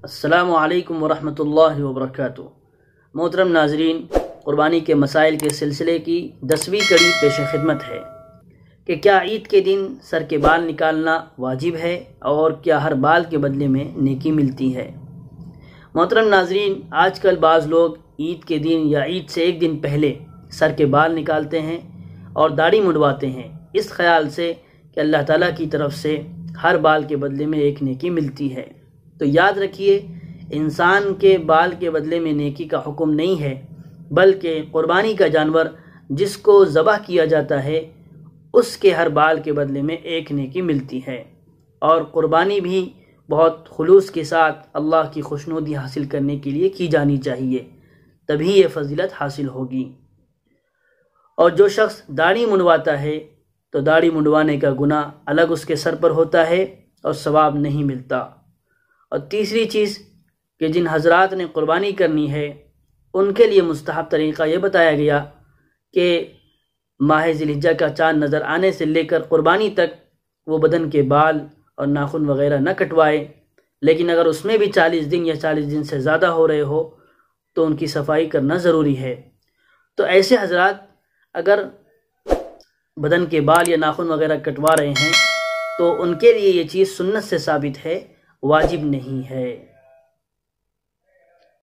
السلام علیکم ورحمۃ اللہ وبرکاتہ۔ محترم ناظرین، قربانی کے مسائل کے سلسلے کی 10ویں کڑی پیش خدمت ہے کہ کیا عید کے دن سر کے بال نکالنا واجب ہے اور کیا ہر بال کے بدلے میں نیکی ملتی ہے؟ محترم ناظرین، آج کل بعض لوگ عید کے دن یا عید سے ایک دن پہلے سر کے بال نکالتے ہیں اور داڑھی منڈواتے ہیں اس خیال سے کہ اللہ تعالیٰ کی طرف سے ہر بال کے بدلے میں ایک نیکی ملتی ہے۔ تو یاد رکھیے، انسان کے بال کے بدلے میں نیکی کا حکم نہیں ہے، بلکہ قربانی کا جانور جس کو ذبح کیا جاتا ہے اس کے ہر بال کے بدلے میں ایک نیکی ملتی ہے، اور قربانی بھی بہت خلوص کے ساتھ اللہ کی خوشنودی حاصل کرنے کے لیے کی جانی چاہیے، تبھی یہ فضیلت حاصل ہوگی۔ اور جو شخص داڑھی منڈواتا ہے تو داڑھی منڈوانے کا گناہ الگ اس کے سر پر ہوتا ہے اور ثواب نہیں ملتا۔ اور تیسری چیز کہ جن حضرات نے قربانی کرنی ہے ان کے لیے مستحب طریقہ یہ بتایا گیا کہ ماہ ذی الحجہ کا چاند نظر آنے سے لے کر قربانی تک وہ بدن کے بال اور ناخن وغیرہ نہ کٹوائے، لیکن اگر اس میں بھی 40 دن یا 40 دن سے زیادہ ہو رہے ہو تو ان کی صفائی کرنا ضروری ہے۔ تو ایسے حضرات اگر بدن کے بال یا ناخن وغیرہ کٹوا رہے ہیں تو ان کے لیے یہ چیز سنت سے ثابت ہے، واجب نہیں ہے۔